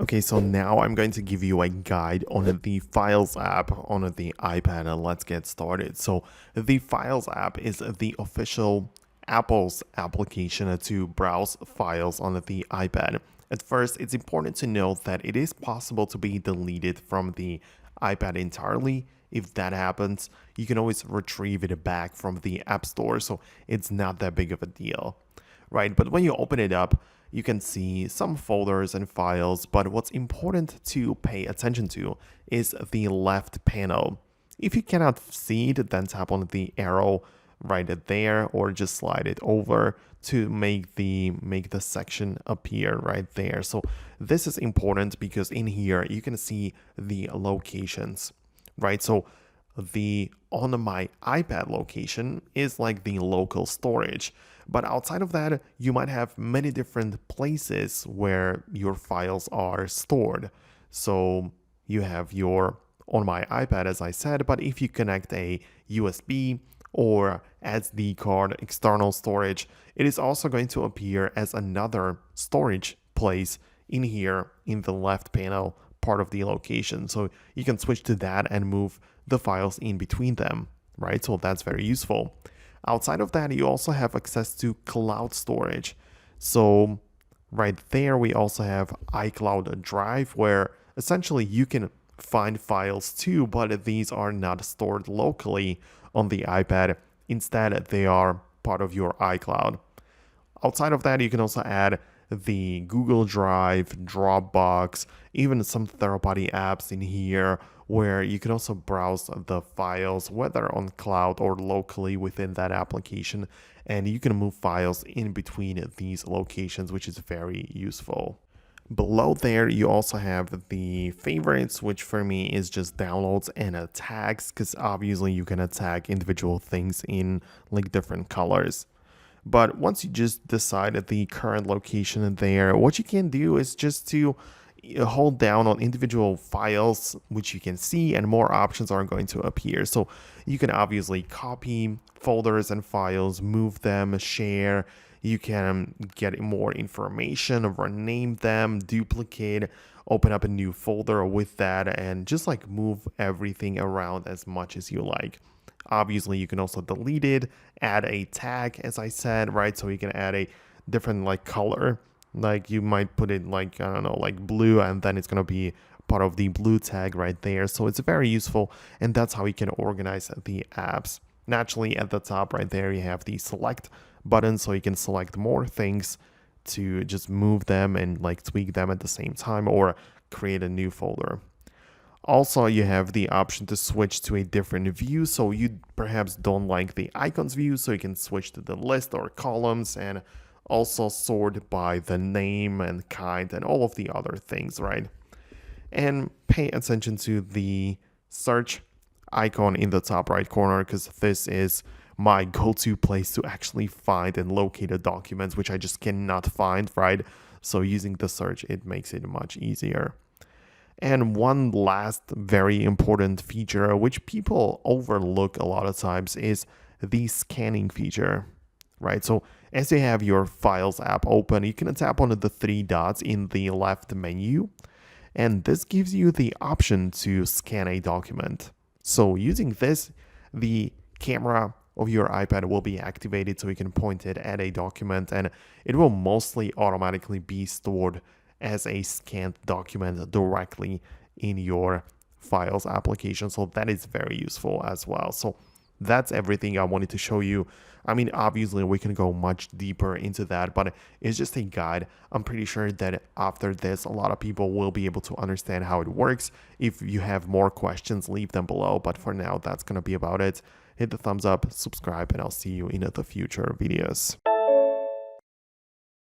Okay, so now I'm going to give you a guide on the Files app on the iPad, and let's get started. So the Files app is the official Apple's application to browse files on the iPad. At first, it's important to note that it is possible to be deleted from the iPad entirely. If that happens, you can always retrieve it back from the App Store, so it's not that big of a deal, right? But when you open it up, you can see some folders and files, but what's important to pay attention to is the left panel. If you cannot see it, then tap on the arrow right there or just slide it over to make the section appear right there. So this is important because in here you can see the locations, right? So the on my iPad location is like the local storage. But outside of that, you might have many different places where your files are stored. So you have your on my iPad, as I said, but if you connect a USB or SD card external storage, it is also going to appear as another storage place in here in the left panel part of the location. So you can switch to that and move the files in between them, right? So that's very useful. Outside of that, you also have access to cloud storage. So right there, we also have iCloud Drive, where essentially you can find files too, but these are not stored locally on the iPad. Instead, they are part of your iCloud. Outside of that, you can also add the Google Drive, Dropbox, even some third-party apps in here where you can also browse the files, whether on cloud or locally within that application, and you can move files in between these locations, which is very useful. Below there, you also have the favorites, which for me is just downloads and tags, because obviously you can tag individual things in like different colors. But once you just decide the current location there, what you can do is just to hold down on individual files, which you can see, and more options are going to appear. So you can obviously copy folders and files, move them, share. You can get more information, rename them, duplicate, open up a new folder with that, and just like move everything around as much as you like. Obviously, you can also delete it, add a tag, as I said, right? So you can add a different like color. Like you might put it like, I don't know, like blue, and then it's going to be part of the blue tag right there. So it's very useful, and that's how you can organize the apps. Naturally, at the top right there, you have the select button, so you can select more things to just move them and like tweak them at the same time or create a new folder. Also, you have the option to switch to a different view, so you perhaps don't like the icons view, so you can switch to the list or columns and also sort by the name and kind and all of the other things, right? And pay attention to the search icon in the top right corner, because this is my go-to place to actually find and locate a document, which I just cannot find, right? So using the search, it makes it much easier. And one last very important feature, which people overlook a lot of times, is the scanning feature, right? So as you have your Files app open, you can tap on the three dots in the left menu, and this gives you the option to scan a document. So using this, the camera of your iPad will be activated so you can point it at a document, and it will mostly automatically be stored as a scanned document directly in your Files application. So that is very useful as well. So that's everything I wanted to show you. I mean, obviously we can go much deeper into that, but it's just a guide. I'm pretty sure that after this, a lot of people will be able to understand how it works. If you have more questions, leave them below. But for now, that's going to be about it. Hit the thumbs up, subscribe, and I'll see you in the future videos.